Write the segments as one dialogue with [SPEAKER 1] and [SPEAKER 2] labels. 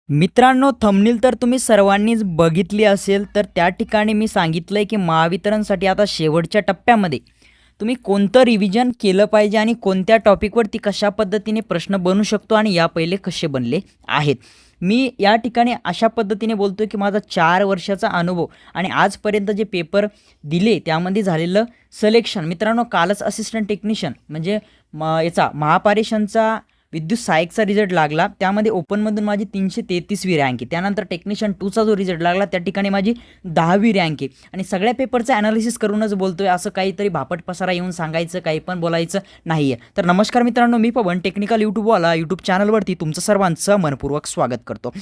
[SPEAKER 1] मित्रांनो, थंबनेल तर तुम्ही सर्वांनीच बघितली असेल. तर त्या ठिकाणी मी सांगितलं आहे की महावितरणसाठी आता शेवटच्या टप्प्यामध्ये तुम्ही कोणतं रिव्हिजन केलं पाहिजे आणि कोणत्या टॉपिकवरती कशा पद्धतीने प्रश्न बनू शकतो आणि या पहिले कसे बनले आहेत. मी या ठिकाणी अशा पद्धतीने बोलतो की माझा 4 वर्षाचा अनुभव आणि आजपर्यंत जे पेपर दिले त्यामध्ये झालेलं सिलेक्शन. मित्रांनो, कालच असिस्टंट टेक्निशियन म्हणजे याचा महापारेषणचा विद्युत सहाय्यकचा रिझल्ट लागला. त्यामध्ये ओपनमधून माझी 333वी रँक आहे. त्यानंतर टेक्निशियन 2चा जो रिझल्ट लागला त्या ठिकाणी माझी 10वी रँक आहे. आणि सगळ्या पेपरचं ॲनालिसिस करूनच बोलतोय, असं काहीतरी भापट पसारा येऊन सांगायचं काही पण बोलायचं नाही आहे. तर नमस्कार मित्रांनो, मी पवन टेक्निकल यूट्यूबवाला यूट्यूब चॅनलवरती तुमचं सर्वांचं मनपूर्वक स्वागत करतो.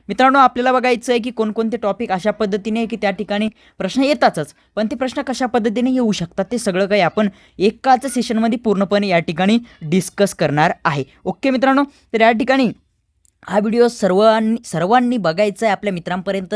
[SPEAKER 1] मित्रांनो, आपल्याला बघायचं आहे की कोणकोणते टॉपिक अशा पद्धतीने की त्या ठिकाणी प्रश्न येतातच, पण ते प्रश्न कशा पद्धतीने येऊ शकतात ते सगळं काही आपण एकाच सेशनमध्ये पूर्णपणे या ठिकाणी डिस्कस करणार आहे. ओके मित्रांनो, तर या ठिकाणी हा व्हिडिओ सर्वांनी बघायचा आहे, आपल्या मित्रांपर्यंत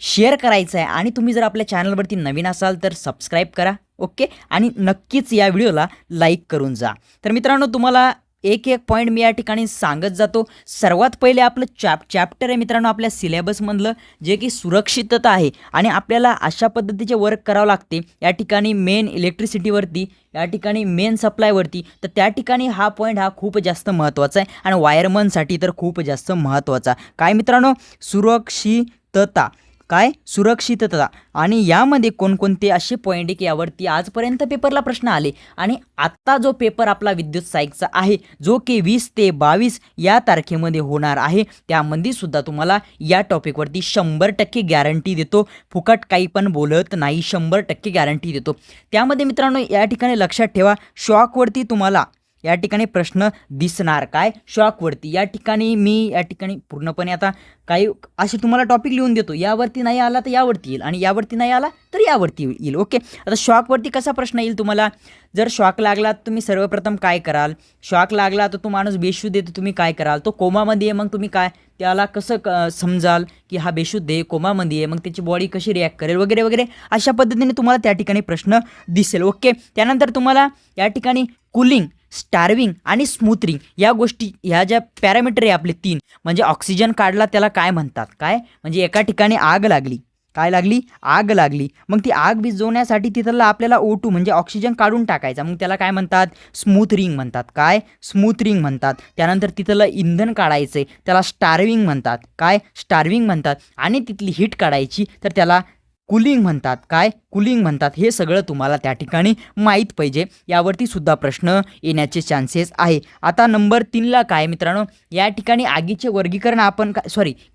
[SPEAKER 1] शेअर करायचा आहे आणि तुम्ही जर आपल्या चॅनलवरती नवीन असाल तर सबस्क्राईब करा. ओके, आणि नक्कीच या व्हिडिओला लाईक करून जा. तर मित्रांनो, तुम्हाला एक एक पॉईंट मी या ठिकाणी सांगत जातो. सर्वात पहिले आपलं चॅप्टर आहे मित्रांनो आपल्या सिलेबसमधलं, जे की सुरक्षितता आहे आणि आपल्याला अशा पद्धतीचे वर्क करावं लागते या ठिकाणी मेन इलेक्ट्रिसिटीवरती, या ठिकाणी मेन सप्लायवरती. तर त्या ठिकाणी हा पॉईंट हा खूप जास्त महत्त्वाचा आहे आणि वायरमनसाठी तर खूप जास्त महत्त्वाचा. काय मित्रांनो, सुरक्षितता. काय सुरक्षितता, आणि यामध्ये कोणकोणते असे पॉईंट आहे की यावरती आजपर्यंत पेपरला प्रश्न आले आणि आत्ता जो पेपर आपला विद्युत सहाय्यकचा आहे जो की 20 ते 22 या तारखेमध्ये होणार आहे, त्यामध्ये सुद्धा तुम्हाला या टॉपिकवरती 100% गॅरंटी देतो. फुकट काही पण बोलत नाही, 100% गॅरंटी देतो. त्यामध्ये मित्रांनो या ठिकाणी लक्षात ठेवा, शॉकवरती तुम्हाला या ठिकाणी प्रश्न दिसणार. काय शॉकवरती, या ठिकाणी मी या ठिकाणी पूर्णपणे आता काही असे तुम्हाला टॉपिक लिहून देतो, यावरती नाही आला तर यावरती येईल आणि यावरती नाही आला तर यावरती येईल. ओके, आता शॉकवरती कसा प्रश्न येईल तुम्हाला, जर शॉक लागला तर तुम्ही सर्वप्रथम काय कराल, शॉक लागला तर तो माणूस बेशुद्ध आहे तर तुम्ही काय कराल, तो कोमामध्ये आहे मग तुम्ही काय त्याला कसं समजाल की हा बेशुद्ध आहे, कोमामध्ये आहे, मग त्याची बॉडी कशी रिॲक्ट करेल वगैरे वगैरे, अशा पद्धतीने तुम्हाला त्या ठिकाणी प्रश्न दिसेल. ओके, त्यानंतर तुम्हाला या ठिकाणी कूलिंग, स्टार्विंग आणि स्मूथरिंग या गोष्टी, ह्या ज्या पॅरामीटर आहे आपले 3, म्हणजे ऑक्सिजन काढला त्याला काय म्हणतात, काय म्हणजे एका ठिकाणी आग लागली, काय लागली, आग लागली, मग ती आग विझवण्यासाठी तिथला आपल्याला O2 म्हणजे ऑक्सिजन काढून टाकायचा, मग त्याला काय म्हणतात, स्मूथरिंग म्हणतात. काय स्मूथरिंग म्हणतात. त्यानंतर तिथलं इंधन काढायचं आहे त्याला स्टार्विंग म्हणतात. काय स्टार्विंग म्हणतात. आणि तिथली हीट काढायची तर त्याला कूलिंग म्हणतात. काय कूलिंग म्हणतात. हे सगळं तुम्हाला त्या ठिकाणी माहीत पाहिजे, यावरती सुद्धा प्रश्न येण्याचे चान्सेस आहे. आता नंबर 3ला काय मित्रांनो, या ठिकाणी आगीचे वर्गीकरण आपण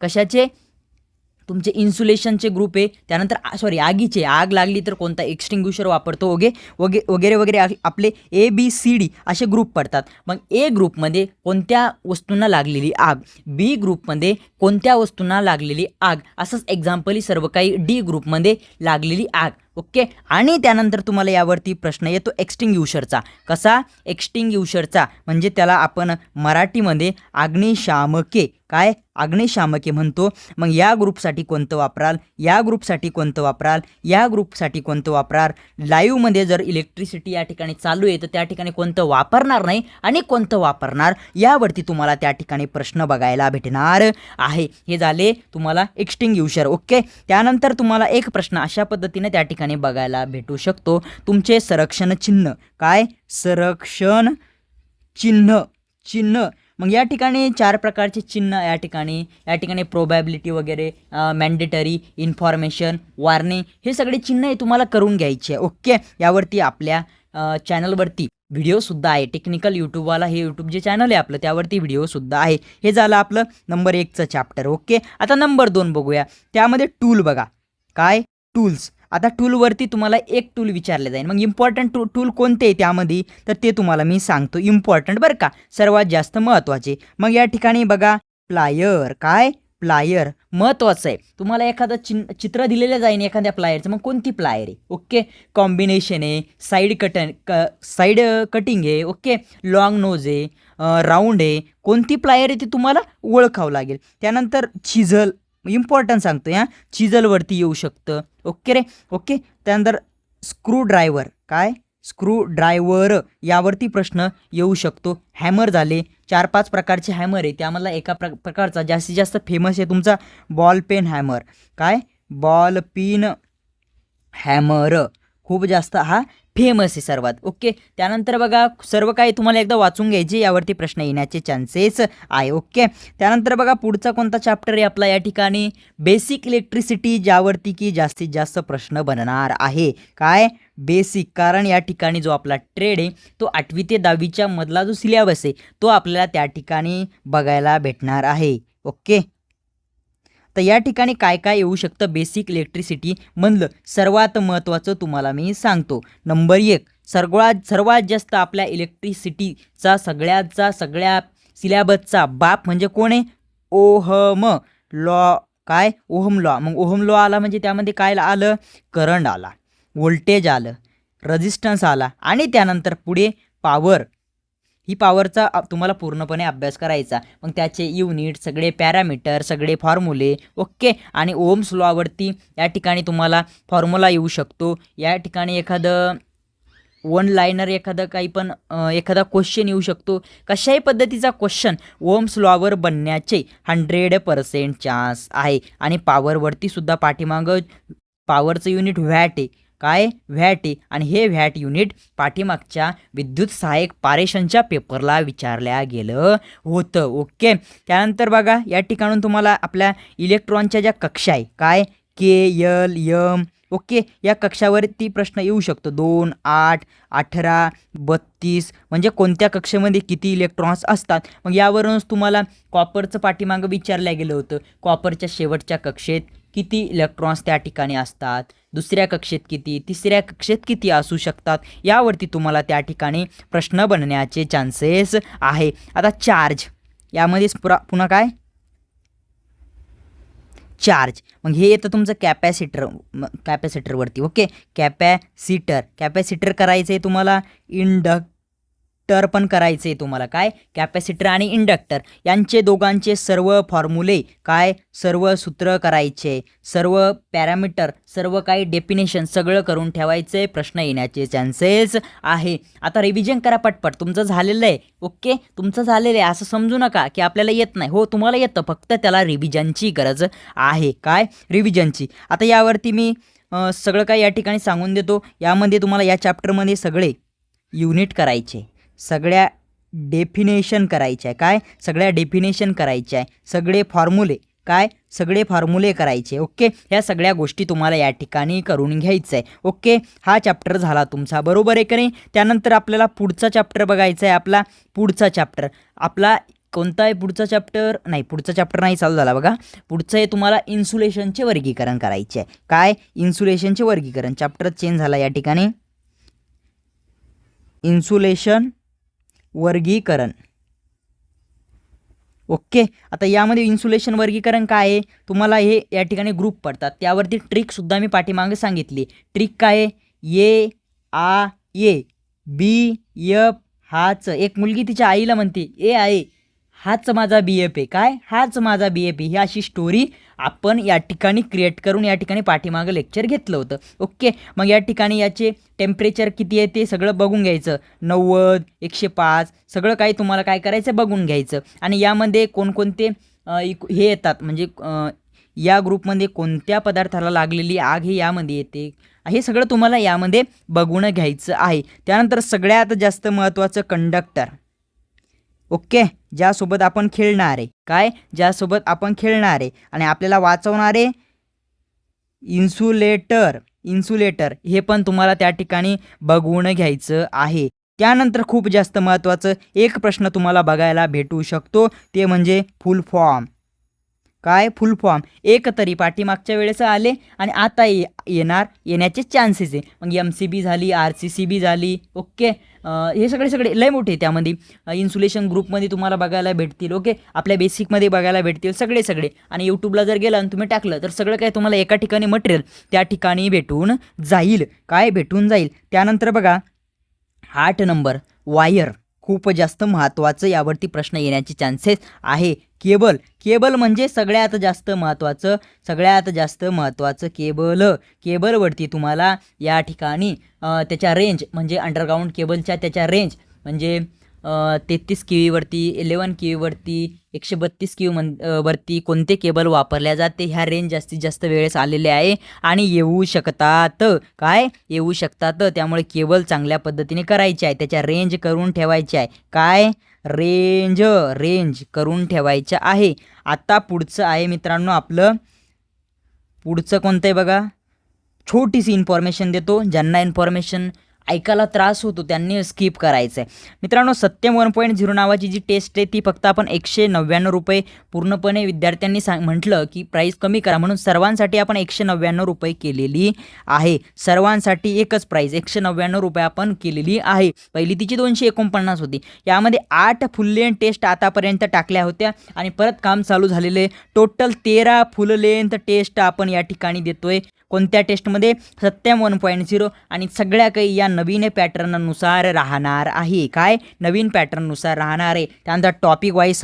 [SPEAKER 1] कशाचे, तुमचे इन्सुलेशनचे ग्रुप आहे, त्यानंतर आगीचे, आग लागली तर कोणता एक्सटिंग्विशर वापरतो वगैरे वगैरे आपले ABCD असे ग्रुप पडतात. मग ए ग्रुपमध्ये कोणत्या वस्तूंना लागलेली आग, बी ग्रुपमध्ये कोणत्या वस्तूंना लागलेली आग, असंच एक्झाम्पली सर्व काही डी ग्रुपमध्ये लागलेली आग. ओके, आणि त्यानंतर तुम्हाला यावरती प्रश्न येतो एक्सटिंग्विशरचा. कसा एक्सटिंग्विशरचा, म्हणजे त्याला आपण मराठीमध्ये अग्निशामके, काय अग्निशामके म्हणतो. मग या ग्रुपसाठी कोणतं वापराल, या ग्रुपसाठी कोणतं वापराल, या ग्रुपसाठी कोणतं वापराल. लाईव्हमध्ये जर इलेक्ट्रिसिटी या ठिकाणी चालू आहे तर त्या ठिकाणी कोणतं वापरणार नाही आणि कोणतं वापरणार, यावरती तुम्हाला त्या ठिकाणी प्रश्न बघायला भेटणार आहे. हे झाले तुम्हाला एक्सटिंग्विशर. ओके, त्यानंतर तुम्हाला एक प्रश्न अशा पद्धतीने त्या ठिकाणी बघायला भेटू शकतो, तुमचे संरक्षण चिन्ह. काय संरक्षण चिन्ह. मग या ठिकाणी 4 प्रकारचे चिन्ह या ठिकाणी प्रोबॅबिलिटी वगैरे, मॅन्डेटरी, इन्फॉर्मेशन, वॉर्निंग, हे सगळे चिन्ह हे तुम्हाला करून घ्यायचे. ओके, यावरती आपल्या चॅनलवरती व्हिडिओसुद्धा आहे. टेक्निकल यूट्यूबवाला हे यूट्यूब जे चॅनल आहे आपलं, त्यावरती व्हिडिओसुद्धा आहे. हे झालं आपलं नंबर 1चं चॅप्टर. ओके, आता नंबर 2 बघूया. त्यामध्ये टूल बघा. काय टूल्स. आता टूलवरती तुम्हाला एक टूल विचारले जाईल, मग इम्पॉर्टंट टूल कोणते आहे त्यामध्ये, तर ते तुम्हाला मी सांगतो. इम्पॉर्टंट बरं का, सर्वात जास्त महत्त्वाचे. मग या ठिकाणी बघा प्लायर. काय प्लायर महत्त्वाचं आहे. तुम्हाला एखादं चित्र दिलेलं जाईल एखाद्या प्लायरचं, मग कोणती प्लायर आहे. ओके, कॉम्बिनेशन आहे, साईड कटिंग आहे. ओके, लॉंग नोज आहे, राऊंड आहे, कोणती प्लायर आहे ती तुम्हाला ओळखावं लागेल. त्यानंतर चिझल, इम्पॉर्टंट सांगतो या, चिझलवरती येऊ शकतं. ओके रे. ओके, त्यानंतर स्क्रू ड्रायव्हर. काय स्क्रू ड्रायव्हर यावरती प्रश्न येऊ शकतो. हॅमर झाले, 4-5 प्रकारचे हॅमर आहे, त्यामधला एका प्रकारचा जास्तीत जास्त फेमस आहे तुमचा बॉल पेन हॅमर. काय बॉल पेन हॅमर खूप जास्त हा फेमस आहे सर्वात. ओके, त्यानंतर बघा सर्व काही तुम्हाला एकदा वाचून घ्यायचे, यावरती प्रश्न येण्याचे चान्सेस आहे. ओके, त्यानंतर बघा पुढचा कोणता चॅप्टर आहे आपला या ठिकाणी बेसिक इलेक्ट्रिसिटी, ज्यावरती की जास्तीत जास्त प्रश्न बनणार आहे. काय बेसिक, कारण या ठिकाणी जो आपला ट्रेड आहे तो 8वी ते 10वीच्या मधला जो सिलेबस आहे तो आपल्याला त्या ठिकाणी बघायला भेटणार आहे. ओके, तर या ठिकाणी काय काय येऊ शकतं बेसिक इलेक्ट्रिसिटी मधलं सर्वात महत्त्वाचं तुम्हाला मी सांगतो. नंबर 1, सर्वात जास्त आपल्या इलेक्ट्रिसिटीचा सगळ्या सिलेबसचा बाप म्हणजे कोण आहे? Ohm law. काय ओहम लॉ. मग ओहम लॉ आला म्हणजे त्यामध्ये काय आलं? करंट आला, व्होल्टेज आलं, रेझिस्टन्स आला आणि त्यानंतर पुढे पॉवर. ही पॉवरचा तुम्हाला पूर्णपणे अभ्यास करायचा. मग त्याचे युनिट, सगळे पॅरामीटर, सगळे फॉर्म्युले. ओके, आणि ओम्स लॉवरती या ठिकाणी तुम्हाला फॉर्म्युला येऊ शकतो. या ठिकाणी एखादं वन लायनर एखादा क्वेश्चन येऊ शकतो. कशाही पद्धतीचा क्वेश्चन ओम्स लॉवर बनण्याचे 100% चान्स आहे. आणि पॉवरवरती सुद्धा पाठीमागं पॉवरचं युनिट व्हॅट आहे. काय व्हॅट आहे, आणि हे व्हॅट युनिट पाठीमागच्या विद्युत सहाय्यक पारेषणच्या पेपरला विचारल्या गेलं होतं. ओके, त्यानंतर बघा या ठिकाणून तुम्हाला आपल्या इलेक्ट्रॉनच्या ज्या कक्षा आहे काय KL, M. ओके, या कक्षावरती प्रश्न येऊ शकतो. 2, 8, 18, 32 म्हणजे कोणत्या कक्षेमध्ये किती इलेक्ट्रॉन्स असतात. मग यावरूनच तुम्हाला कॉपरचं पाठीमागं विचारलं गेलं होतं. कॉपरच्या शेवटच्या कक्षेत किती इलेक्ट्रॉन्स त्या ठिकाणी असतात, दुसऱ्या कक्षेत किती, तिसऱ्या कक्षेत किती असू शकतात, यावरती तुम्हाला त्या ठिकाणी प्रश्न बनण्याचे चान्सेस आहे. आता चार्ज, यामध्येच पुन्हा काय चार्ज. मग हे येतं तुमचं कॅपॅसिटरवरती. ओके, कॅपॅसिटर करायचं आहे तुम्हाला, इंडक्टर पण करायचं आहे तुम्हाला. काय कॅपॅसिटर आणि इंडक्टर यांचे दोघांचे सर्व फॉर्म्युले, काय सर्व सूत्र करायचे, सर्व पॅरामीटर, सर्व काही डेफिनेशन सगळं करून ठेवायचं आहे. प्रश्न येण्याचे चान्सेस आहे. आता रिव्हिजन करा पटपट, तुमचं झालेलं आहे. ओके, तुमचं झालेलं आहे असं समजू नका की आपल्याला येत नाही. हो, तुम्हाला येतं, फक्त त्याला रिव्हिजनची गरज आहे. काय रिव्हिजनची. आता यावरती मी सगळं काही या ठिकाणी सांगून देतो. यामध्ये तुम्हाला या चॅप्टरमध्ये सगळे युनिट करायचे, सगळ्या डेफिनेशन करायचे आहे. काय सगळ्या डेफिनेशन करायचे आहे, सगळे फॉर्म्युले, काय सगळे फॉर्म्युले करायचे. ओके, ह्या सगळ्या गोष्टी तुम्हाला या ठिकाणी करून घ्यायचं आहे. ओके, हा चॅप्टर झाला तुमचा, बरोबर आहे का नाही. त्यानंतर आपल्याला पुढचा चॅप्टर बघायचा आहे. आपला पुढचा चॅप्टर आपला कोणता आहे? पुढचा चॅप्टर नाही चालू झाला बघा. पुढचं आहे तुम्हाला इन्सुलेशनचे वर्गीकरण करायचे आहे. काय इन्सुलेशनचे वर्गीकरण, चॅप्टर चेंज झाला या ठिकाणी. इन्सुलेशन वर्गीकरण. ओके, आता यामध्ये इन्सुलेशन वर्गीकरण काय आहे तुम्हाला हे या ठिकाणी ग्रुप पडतात. त्यावरती ट्रिकसुद्धा मी पाठीमागे सांगितली. ट्रिक काय आहे? BF हाच. एक मुलगी तिच्या आईला म्हणते ए आहे हाच माझा BF आहे. काय हाच माझा BF आहे. ही अशी स्टोरी आपण या ठिकाणी क्रिएट करून या ठिकाणी पाठीमागं लेक्चर घेतलं होतं. ओके, मग या ठिकाणी याचे टेम्परेचर किती आहे ते सगळं बघून घ्यायचं. 90, 105 सगळं काही तुम्हाला काय करायचं बघून घ्यायचं. आणि यामध्ये कोणकोणते हे येतात म्हणजे या ग्रुपमध्ये कोणत्या पदार्थाला लागलेली आग हे यामध्ये येते, हे सगळं तुम्हाला यामध्ये बघून घ्यायचं आहे. त्यानंतर सगळ्यात जास्त महत्त्वाचं कंडक्टर. ओके, ज्यासोबत आपण खेळणार आहे. काय ज्यासोबत आपण खेळणार आहे आणि आपल्याला वाचवणारे इन्सुलेटर हे पण तुम्हाला त्या ठिकाणी बघून घ्यायचं आहे. त्यानंतर खूप जास्त महत्त्वाचं एक प्रश्न तुम्हाला बघायला भेटू शकतो, ते म्हणजे फुल फॉर्म. काय फुल फॉर्म एक तरी पाठीमागच्या वेळेस आले आणि आता येण्याचे चान्सेस आहे. मग MCB झाली, RCCB झाली. ओके, हे सगळे लय मोठे त्यामध्ये इन्सुलेशन ग्रुपमध्ये तुम्हाला बघायला भेटतील. ओके, आपल्या बेसिकमध्ये बघायला भेटतील सगळे. आणि यूट्यूबला जर गेला आणि तुम्ही टाकलं तर सगळं काय तुम्हाला एका ठिकाणी मटेरियल त्या ठिकाणी भेटून जाईल. त्यानंतर बघा 8 नंबर वायर खूप जास्त महत्त्वाचं यावरती प्रश्न येण्याचे चान्सेस आहे. केबल म्हणजे सगळ्यात जास्त महत्त्वाचं केबलवरती तुम्हाला या ठिकाणी त्याच्या रेंज म्हणजे अंडरग्राऊंड केबलच्या त्याच्या रेंज म्हणजे 33 केवीवरती 11 केवीवरती 132 वरती कोणते केबल वापरल्या जाते ह्या रेंज जास्तीत जास्त वेळेस आलेले आहे आणि येऊ शकतात. त्यामुळे केबल चांगल्या पद्धतीने करायचे आहे, त्याच्या रेंज करून ठेवायची आहे. रेंज करून ठेवायचं आहे. आता पुढचं आहे मित्रांनो आपलं पुढचं कोणतं आहे बघा. छोटीशी इन्फॉर्मेशन देतो, ज्यांना इन्फॉर्मेशन ऐकायला त्रास होतो त्यांनी स्किप करायचं आहे. मित्रांनो सत्यम 1.0 नावाची जी टेस्ट आहे ती फक्त आपण 199 रुपये पूर्णपणे विद्यार्थ्यांनी म्हटलं की प्राईस कमी करा म्हणून सर्वांसाठी आपण 199 रुपये केलेली आहे. सर्वांसाठी एकच प्राईस 199 रुपये आपण केलेली आहे. पहिली तिची 249 होती. यामध्ये 8 फुल लेंथ टेस्ट आतापर्यंत टाकल्या होत्या आणि परत काम चालू झालेले टोटल 13 फुल लेंथ टेस्ट आपण या ठिकाणी देतोय. कोणत्या टेस्टमध्ये सत्यम 1.0 आणि सगळ्या काही या नवीन पॅटर्ननुसार राहणार आहे. नवीन पॅटर्ननुसार राहणार आहे. त्यानंतर टॉपिक वाईज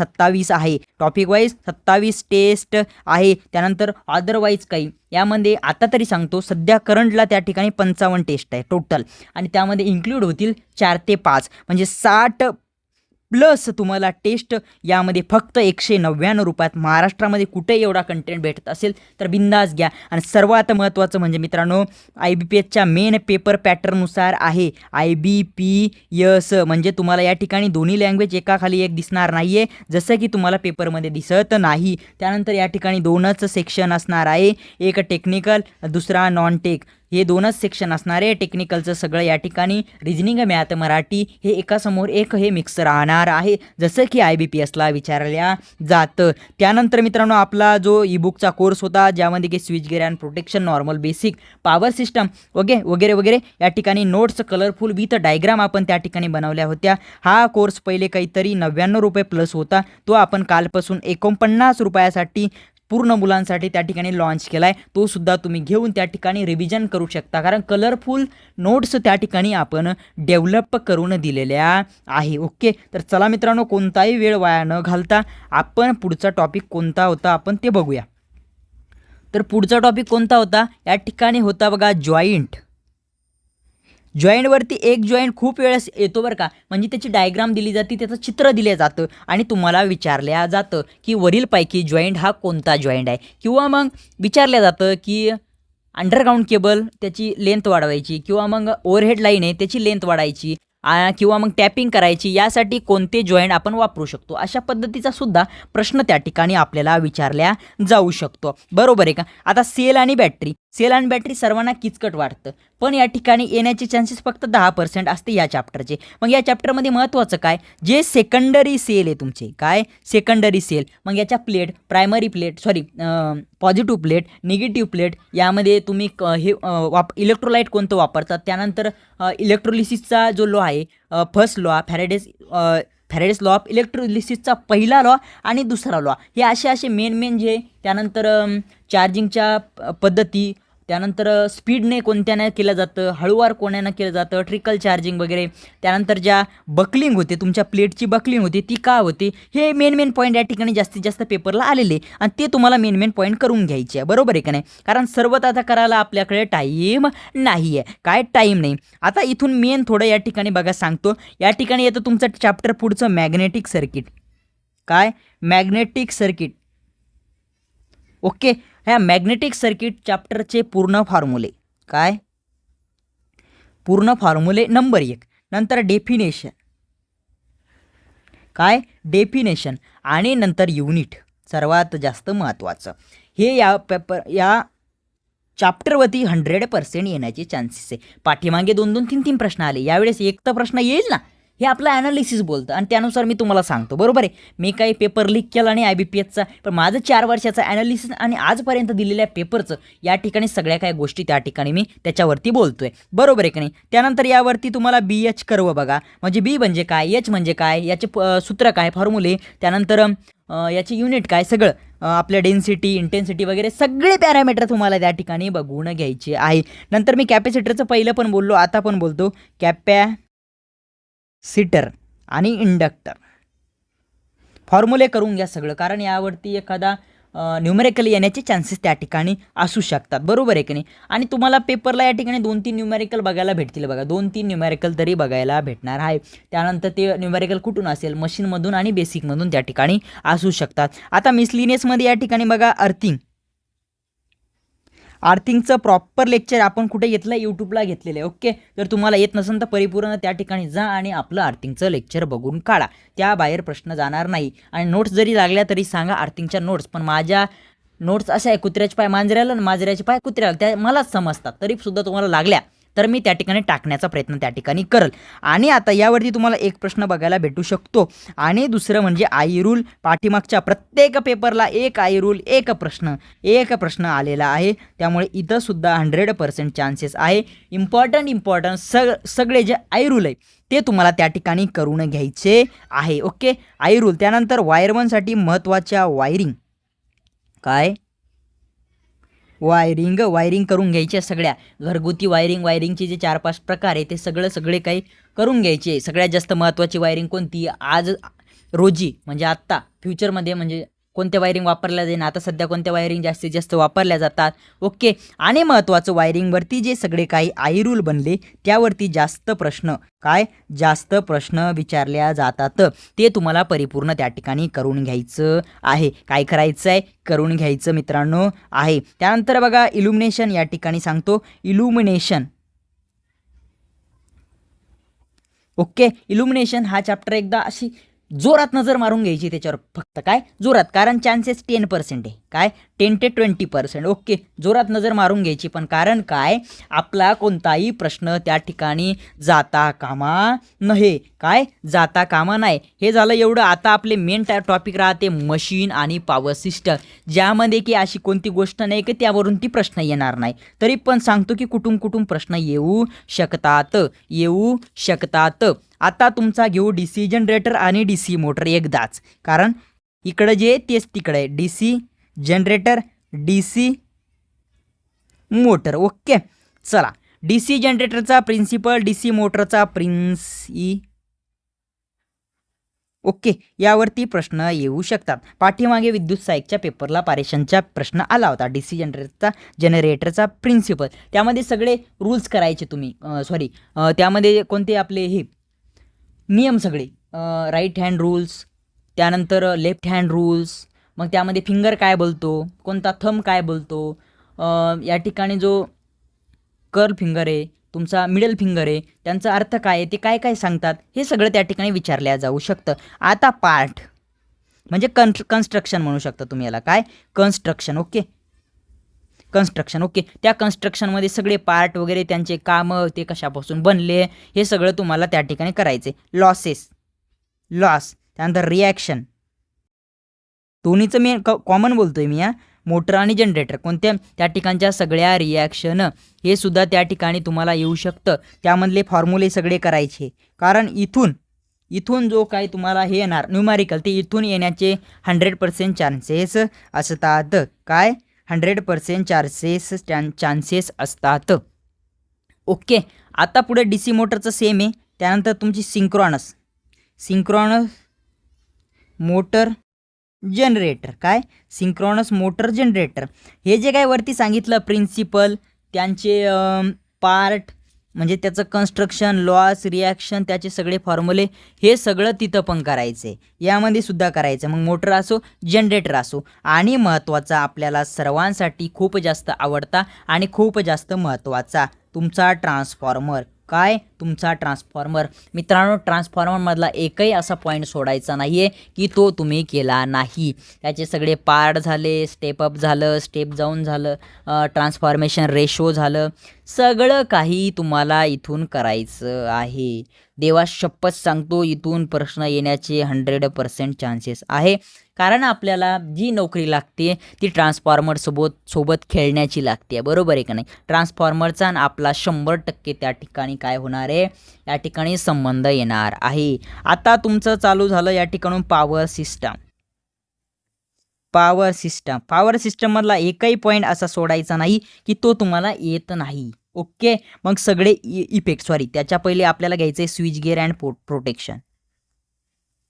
[SPEAKER 1] 27 टेस्ट आहे. त्यानंतर अदरवाईज काही यामध्ये आता तरी सांगतो सध्या करंटला त्या ठिकाणी 55 टेस्ट आहे टोटल आणि त्यामध्ये इन्क्लूड होतील 4 ते 5 म्हणजे 60 प्लस तुम्हाला टेस्ट यामध्ये फक्त 199 रुपयात. महाराष्ट्रामध्ये कुठे एवढा कंटेंट भेटत असेल तर बिंदास घ्या. आणि सर्वात महत्त्वाचं म्हणजे मित्रांनो IBPSच्या मेन पेपर पॅटर्ननुसार आहे. IBPS म्हणजे तुम्हाला या ठिकाणी दोन्ही लँग्वेज एकाखाली एक दिसणार नाही आहे जसं की तुम्हाला पेपरमध्ये दिसत नाही. त्यानंतर या ठिकाणी 2च सेक्शन असणार आहे, एक टेक्निकल दुसरा नॉन टेक. हे 2च सेक्शन असणार आहे. टेक्निकलचं सगळं या ठिकाणी रिजनिंग मॅथ मराठी हे एकासमोर एक हे मिक्स राहणार आहे जसं की IBPSला विचारल्या जातं. त्यानंतर मित्रांनो आपला जो ईबुकचा कोर्स होता ज्यामध्ये की switch gear and protection, normal basic, power system वगैरे या ठिकाणी नोट्स कलरफुल विथ डायग्राम आपण त्या ठिकाणी बनवल्या होत्या. हा कोर्स पहिले काहीतरी 99 रुपये प्लस होता, तो आपण कालपासून 49 रुपयासाठी पूर्ण मुलांसाठी त्या ठिकाणी लॉन्च केला आहे. तो सुद्धा तुम्ही घेऊन त्या ठिकाणी रिव्हिजन करू शकता कारण कलरफुल नोट्स त्या ठिकाणी आपण डेव्हलप करून दिलेल्या आहे. ओके, तर चला मित्रांनो कोणताही वेळ वाया न घालता आपण पुढचा टॉपिक कोणता होता आपण ते बघूया. तर पुढचा टॉपिक कोणता होता या ठिकाणी होता बघा जॉईंटवरती. एक जॉईंट खूप वेळेस येतो बरं का, म्हणजे त्याची डायग्राम दिली जाते, त्याचं चित्र दिलं जातं आणि तुम्हाला विचारल्या जातं की वरीलपैकी जॉईंट हा कोणता जॉईंट आहे किंवा मग विचारलं जातं की अंडरग्राऊंड केबल त्याची लेंथ वाढवायची किंवा मग ओव्हरहेड लाईन आहे त्याची लेंथ वाढायची किंवा मग टॅपिंग करायची, यासाठी कोणते जॉईंट आपण वापरू शकतो. अशा पद्धतीचा सुद्धा प्रश्न त्या ठिकाणी आपल्याला विचारल्या जाऊ शकतो. बरोबर आहे का. आता सेल आणि बॅटरी सर्वांना किचकट वाटतं पण या ठिकाणी येण्याचे चान्सेस फक्त 10% असते या चॅप्टरचे. मग या चॅप्टरमध्ये महत्त्वाचं काय, जे सेकंडरी सेल आहे तुमचे सेकंडरी सेल, मग याच्या plate, primary plate positive plate, negative plate, यामध्ये तुम्ही हे इलेक्ट्रोलाइट कोणतं वापरतात. त्यानंतर इलेक्ट्रोलिसिसचा जो लॉ आहे फर्स्ट लॉ फॅरेडेस लॉ ऑफ इलेक्ट्रोलिसिसचा पहिला लॉ आणि दुसरा लॉ, हे असे मेन जे. त्यानंतर चार्जिंगच्या पद्धती, त्यानंतर स्पीडने कोणत्याने केलं जातं, हळूवार कोणानं केलं जातं, ट्रिकल चार्जिंग वगैरे. त्यानंतर ज्या बकलिंग होते तुमच्या प्लेटची बकलिंग होती ती का होते, हे मेन पॉईंट या ठिकाणी जास्तीत जास्त पेपरला आलेले आणि ते तुम्हाला मेन पॉईंट करून घ्यायचे आहे. बरोबर आहे का नाही, कारण सर्व आता करायला आपल्याकडे टाईम नाही आहे. टाईम नाही. आता इथून मेन थोडं या ठिकाणी बघा सांगतो. या ठिकाणी येतं तुमचं चॅप्टर पुढचं मॅग्नेटिक सर्किट. ओके, ह्या मॅग्नेटिक सर्किट चॅप्टरचे पूर्ण फॉर्म्युले नंबर 1, नंतर डेफिनेशन आणि नंतर युनिट सर्वात जास्त महत्त्वाचं. हे या चॅप्टरवरती 100% येण्याचे चान्सेस आहे. पाठीमागे 2-2, 3-3 प्रश्न आले, यावेळेस एक तर प्रश्न येईल ना. हे आपलं ॲनालिसिस बोलतं आणि त्यानुसार मी तुम्हाला सांगतो. बरोबर आहे, मी काही पेपर लीक केला नाही IBPSचा, पण माझं 4 वर्षाचं ॲनालिसिस आणि आजपर्यंत दिलेल्या पेपरचं या ठिकाणी सगळ्या काही गोष्टी त्या ठिकाणी मी त्याच्यावरती बोलतोय. बरोबर आहे की नाही. त्यानंतर यावरती तुम्हाला BH कर्व बघा, म्हणजे B म्हणजे काय, H म्हणजे काय, याचे सूत्र काय, फॉर्म्युले, त्यानंतर याचे युनिट काय, सगळं आपल्या डेन्सिटी, इंटेन्सिटी वगैरे सगळे पॅरामीटर तुम्हाला त्या ठिकाणी बघून घ्यायचे आहे. नंतर मी कॅपॅसिटरचं पहिलं पण बोललो, आता पण बोलतो. कॅपॅसिटर आणि इंडक्टर. फॉर्म्युले करून घ्या सगळं, कारण यावरती एखादा न्यूमेरिकल येण्याचे चान्सेस त्या ठिकाणी असू शकतात, बरोबर आहे की नाही. आणि तुम्हाला पेपरला या ठिकाणी 2-3 न्यूमेरिकल बघायला भेटतील बघा, 2-3 न्यूमेरिकल तरी बघायला भेटणार आहे. त्यानंतर ते न्यूमेरिकल कुठून असेल, मशीनमधून आणि बेसिकमधून त्या ठिकाणी असू शकतात. आता मिसलिनियसमध्ये या ठिकाणी बघा अर्थिंगचं प्रॉपर लेक्चर आपण कुठे घेतलं, यूट्यूबला घेतलेलं आहे. ओके, जर तुम्हाला येत नसेल तर परिपूर्ण त्या ठिकाणी जा आणि आपलं अर्थिंगचं लेक्चर बघून काढा, त्याबाहेर प्रश्न जाणार नाही. आणि नोट्स जरी लागल्या तरी सांगा अर्थिंगच्या नोट्स, पण माझ्या नोट्स अशा आहे कुत्र्याचे पाय मांजऱ्याला आणि मांजऱ्याचे पाय कुत्र्याला, त्या मलाच समजतात, तरीसुद्धा तुम्हाला लागल्या तर मी त्या ठिकाणी टाकण्याचा प्रयत्न त्या ठिकाणी करेल. आणि आता यावरती तुम्हाला एक प्रश्न बघायला भेटू शकतो, आणि दुसरं म्हणजे आई रूल. पाठीमागच्या प्रत्येक पेपरला एक आई रूल, एक प्रश्न आलेला आहे, त्यामुळे इथं सुद्धा 100% चान्सेस आहे. इम्पॉर्टंट सगळे जे आई रूल आहे ते तुम्हाला त्या ठिकाणी करून घ्यायचे आहे. Okay, I rule. त्यानंतर वायरमनसाठी महत्त्वाच्या वायरिंग वायरिंग करून घ्यायच्या सगळ्या. घरगुती वायरिंगचे जे 4-5 प्रकार आहे ते सगळे काही करून घ्यायचे. सगळ्यात जास्त महत्त्वाची वायरिंग कोणती, आज रोजी म्हणजे आत्ता, फ्युचरमध्ये म्हणजे कोणत्या वायरिंग वापरल्या जाईल, आता सध्या कोणत्या वायरिंग जास्तीत जास्त वापरल्या जातात. ओके, आणि महत्त्वाचं वायरिंगवरती जे सगळे काही आई रूल बनले त्यावरती जास्त प्रश्न विचारल्या जातात, ते तुम्हाला परिपूर्ण त्या ठिकाणी करून घ्यायचं आहे. काय करायचं आहे, करून घ्यायचं मित्रांनो आहे. त्यानंतर बघा इल्युमिनेशन, या ठिकाणी सांगतो इल्युमिनेशन. ओके, इल्युमिनेशन हा चॅप्टर एकदा अशी जोरात नजर मारून घ्यायची त्याच्यावर, फक्त काय जोरात, कारण चान्सेस 10% आहे, काय 10 ते 20%. ओके, जोरात नजर मारून घ्यायची, पण कारण काय, आपला कोणताही प्रश्न त्या ठिकाणी जाता कामा नाही. हे झालं एवढं. आता आपले मेन टॉपिक राहते मशीन आणि पॉवर सिस्टम, ज्यामध्ये की अशी कोणती गोष्ट नाही की त्यावरून ती प्रश्न येणार नाही. तरी पण सांगतो की कुठून प्रश्न येऊ शकतात. आता तुमचा घेऊ DC जनरेटर आणि DC मोटर एकदाच, कारण इकडं जे तेच तिकडे आहे, DC generator DC motor. Okay, चला, DC जनरेटरचा प्रिन्सिपल, DC मोटरचा ओके, यावरती प्रश्न येऊ शकतात. पाठीमागे विद्युत सहाय्यकच्या पेपरला पारेषणचा प्रश्न आला होता, DC जनरेटरचा प्रिन्सिपल. त्यामध्ये सगळे रूल्स करायचे तुम्ही, त्यामध्ये कोणते आपले हे नियम सगळे, राईट हँड रूल्स, त्यानंतर लेफ्ट हँड रूल्स, मग त्यामध्ये फिंगर काय बोलतो, कोणता थंब काय बोलतो, या ठिकाणी जो कर्ल फिंगर आहे, तुमचा मिडल फिंगर आहे, त्यांचा अर्थ काय आहे, ते काय सांगतात, हे सगळं त्या ठिकाणी विचारल्या जाऊ शकतं. आता पार्ट म्हणजे कन्स्ट्रक्शन म्हणू शकता तुम्ही याला, काय कन्स्ट्रक्शन. ओके, त्या कन्स्ट्रक्शनमध्ये सगळे पार्ट वगैरे, त्यांचे कामं, ते कशापासून बनले, हे सगळं तुम्हाला त्या ठिकाणी करायचे. लॉस, त्यानंतर रिॲक्शन, दोन्हीचं मी कॉमन बोलतोय मी, मोटर आणि जनरेटर, कोणत्या त्या ठिकाणच्या सगळ्या रिॲक्शन, हे सुद्धा त्या ठिकाणी तुम्हाला येऊ शकतं. त्यामधले फॉर्म्युले सगळे करायचे, कारण इथून जो काही तुम्हाला हे येणार न्यूमेरिकल, ते इथून येण्याचे 100% चान्सेस असतात. काय 100% चान्सेस असतात. ओके, आता पुढे DC मोटरचं सेम आहे. त्यानंतर तुमची synchronous motor generator, synchronous motor generator, हे जे काय वरती सांगितलं प्रिन्सिपल, त्यांचे पार्ट म्हणजे त्याचं कन्स्ट्रक्शन, लॉस, रिॲक्शन, त्याचे सगळे फॉर्म्युले, हे सगळं तिथं पण करायचं आहे, यामध्ये सुद्धा करायचं. मग मोटर असो, जनरेटर असो. आणि महत्त्वाचा, आपल्याला सर्वांसाठी खूप जास्त आवडता आणि खूप जास्त महत्त्वाचा, तुमचा ट्रान्सफॉर्मर. तुमचा ट्रान्सफॉर्मर. मित्रांनो, ट्रान्सफॉर्मरमधला एकही असा पॉईंट सोडायचा नाही आहे की तो तुम्ही केला नाही. त्याचे सगळे पार्ट झाले, स्टेप अप झालं, स्टेप डाऊन झालं, ट्रान्सफॉर्मेशन रेशो झालं, सगळं काही तुम्हाला इथून करायचं आहे. देवा शपथ सांगतो, इथून प्रश्न येण्याचे 100% चान्सेस आहे, कारण आपल्याला जी नोकरी लागते ती ट्रान्सफॉर्मर सोबत खेळण्याची लागते, बरोबर आहे का नाही. ट्रान्सफॉर्मरचा आणि आपला 100% त्या ठिकाणी काय होणार आहे, या ठिकाणी संबंध येणार आहे. आता तुमचं चालू झालं या ठिकाणून पॉवर सिस्टममधला एकही पॉईंट असा सोडायचा नाही की तो तुम्हाला येत नाही. ओके, मग सगळे इफेक्ट, त्याच्या पहिले आपल्याला घ्यायचं आहे स्विच गिअर अँड प्रोटेक्शन.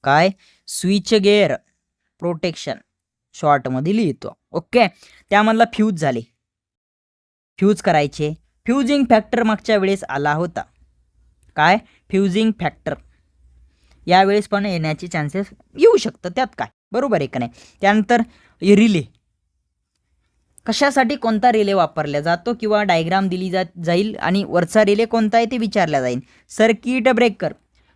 [SPEAKER 1] काय स्विच गेअर प्रोटेक्शन शॉर्टमध्ये लिहितो. ओके, त्यामधला फ्यूज झाले, फ्यूज करायचे. फ्युजिंग फॅक्टर मागच्या वेळेस आला होता. काय फ्युजिंग फॅक्टर यावेळेस पण येण्याचे चान्सेस येऊ शकतं, त्यात काय, बरोबर आहे का नाही. त्यानंतर रिले, कशासाठी कोणता रिले वापरला जातो किंवा डायग्राम दिली जाईल आणि वरचा रिले कोणता आहे ते विचारला जाईल. सर्किट ब्रेकर,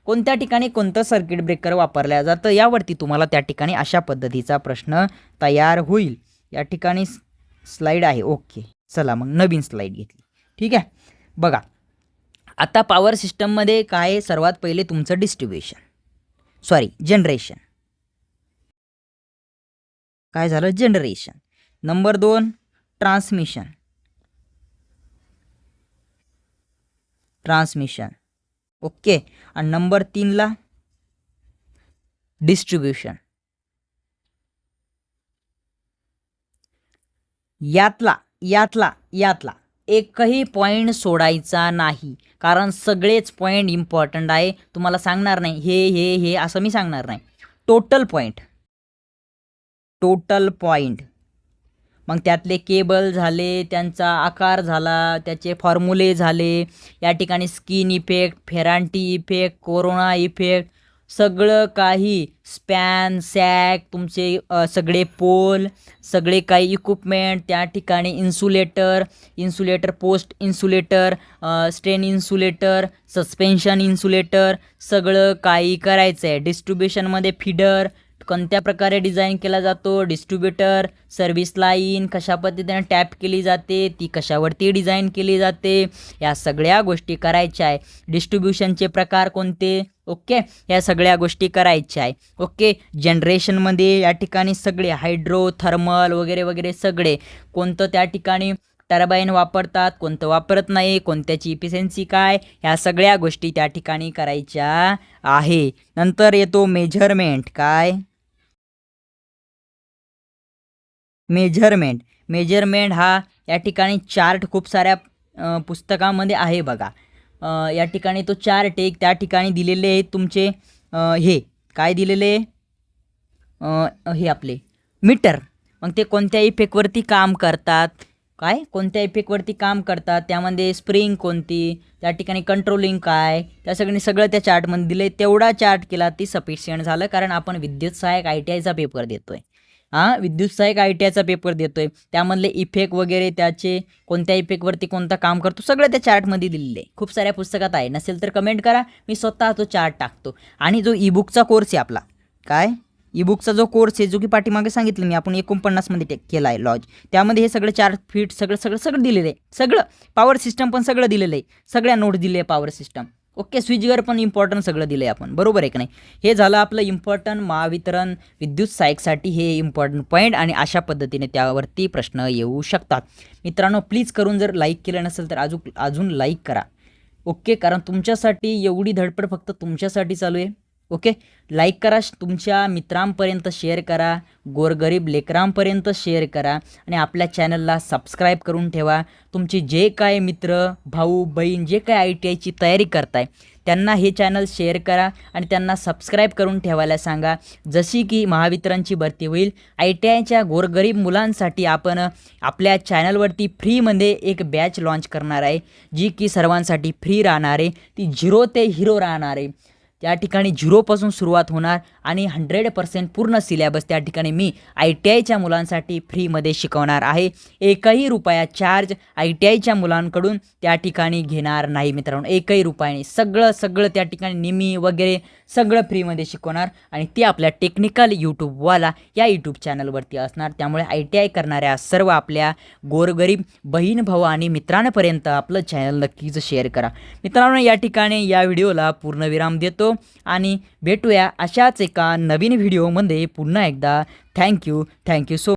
[SPEAKER 1] कोणत्या ठिकाणी कोणतं सर्किट ब्रेकर वापरलं जातं यावरती तुम्हाला त्या ठिकाणी अशा पद्धतीचा प्रश्न तयार होईल. या ठिकाणी स्लाईड आहे. ओके, चला मग नवीन स्लाईड घेतली. ठीक आहे, बघा आता पॉवर सिस्टममध्ये काय सर्वात पहिले तुमचं जनरेशन, काय झालं जनरेशन. Number 2 transmission, okay. आणि नंबर 3ला डिस्ट्रीब्युशन. यातला एकही पॉईंट सोडायचा नाही, कारण सगळेच पॉईंट इम्पॉर्टंट आहे. तुम्हाला सांगणार नाही हे असं मी सांगणार नाही. टोटल पॉईंट मग त्यातले केबल झाले, त्यांचा आकार झाला, त्याचे फॉर्म्युले झाले, या ठिकाणी skin effect, Ferranti effect, corona effect, सगळं काही स्पॅन, सॅक, तुमचे सगळे पोल, सगळे काही इक्विपमेंट, त्या ठिकाणी insulator, post insulator, strain insulator, suspension insulator, सगळं काही करायचं आहे. डिस्ट्रीब्युशनमध्ये फीडर कोणत्या प्रकारे डिझाईन केला जातो, डिस्ट्रीब्युटर, सर्व्हिस लाईन कशा पद्धतीने टॅप केली जाते, ती कशावरती डिझाईन केली जाते, या सगळ्या गोष्टी करायच्या आहे. डिस्ट्रीब्युशनचे प्रकार कोणते, ओके, या सगळ्या गोष्टी करायच्या आहे. ओके, जनरेशनमध्ये या ठिकाणी सगळे हायड्रो, थर्मल वगैरे वगैरे सगळे, कोणतं त्या ठिकाणी टर्बाईन वापरतात, कोणतं वापरत नाही, कोणत्याची इफिशियन्सी काय, ह्या सगळ्या गोष्टी त्या ठिकाणी करायच्या आहे. नंतर येतो मेजरमेंट. काय मेजरमेंट हा या ठिकाणी चार्ट खूप साऱ्या पुस्तकामध्ये आहे बघा. या ठिकाणी तो चार्ट एक त्या ठिकाणी दिलेले आहेत तुमचे हे काय दिलेले हे आपले मीटर. मग ते कोणत्या इफेक्टवरती काम करतात, त्यामध्ये स्प्रिंग कोणती, त्या ठिकाणी कंट्रोलिंग काय, त्या सगळं त्या चार्टमध्ये दिले. तेवढा चार्ट केला ती सफिशियंट झालं, कारण आपण विद्युत सहायक ITIचा पेपर देतोय. विद्युत सहायक ITIचा पेपर देतोय, त्यामधले इफेक्ट वगैरे, त्याचे कोणत्या इफेक्टवरती कोणता काम करतो, सगळं त्या चार्टमध्ये दिलेलं आहे. खूप साऱ्या पुस्तकात आहे, नसेल तर कमेंट करा, मी स्वतः तो चार्ट टाकतो. आणि जो ईबुकचा कोर्स आहे आपला, ईबुकचा जो कोर्स आहे, जो की पाठीमागे सांगितलं मी, आपण 49मध्ये केला आहे लॉज, त्यामध्ये हे सगळं चार्ट फीट सगळं दिलेलं आहे. सगळं पॉवर सिस्टम पण सगळं दिलेलं आहे, सगळ्या नोट दिले आहे पॉवर सिस्टम. ओके, स्विचवर पण इम्पॉर्टंट सगळं दिलं आहे आपण, बरोबर आहे का नाही. हे झालं आपलं इम्पॉर्टंट महावितरण विद्युत सहायकसाठी हे इम्पॉर्टंट पॉईंट, आणि अशा पद्धतीने त्यावरती प्रश्न येऊ शकतात. मित्रांनो, प्लीज करून जर लाईक केलं नसेल तर अजून लाईक करा. ओके, कारण तुमच्यासाठी एवढी धडपड फक्त तुमच्यासाठी चालू आहे. ओके, लाईक करा, तुमच्या मित्रांपर्यंत शेअर करा, गोरगरीब लेकरांपर्यंत शेअर करा, आणि आपल्या चॅनलला सबस्क्राईब करून ठेवा. तुमचे जे काय मित्र, भाऊ, बहीण जे काय ITIची तयारी करताय त्यांना हे चॅनल शेअर करा आणि त्यांना सबस्क्राईब करून ठेवायला सांगा. जशी की महावितरणची भरती होईल, ITIच्या गोरगरीब मुलांसाठी आपण आपल्या चॅनलवरती फ्रीमध्ये एक बॅच लॉन्च करणार आहे, जी की सर्वांसाठी फ्री राहणार आहे. ती 0 ते हिरो राहणार आहे. त्या ठिकाणी 0पासून सुरुवात होणार आणि 100% पूर्ण सिलेबस त्या ठिकाणी मी ITIच्या मुलांसाठी फ्रीमध्ये शिकवणार आहे. एकही रुपया चार्ज ITIच्या मुलांकडून त्या ठिकाणी घेणार नाही मित्रांनो, एकही रुपयाने. सगळं त्या ठिकाणी निमी वगैरे सगळं फ्रीमध्ये शिकवणार, आणि ते आपल्या टेक्निकल यूट्यूबवाला या यूट्यूब चॅनलवरती असणार. त्यामुळे ITI करणाऱ्या सर्व आपल्या गोरगरीब बहीण भाऊ आणि मित्रांपर्यंत आपलं चॅनल नक्कीच शेअर करा. मित्रांनो, या ठिकाणी या व्हिडिओला पूर्णविराम देतो आणि भेटूया अशाच एका नवीन व्हिडिओमध्ये पुन्हा एकदा. Thank you so